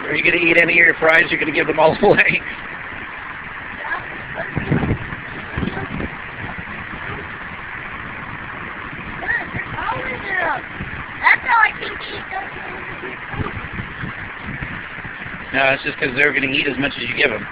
Are you going to eat any of your fries? You're going to give them all away? That's how I think eat them. No, it's just because they're going to eat as much as you give them.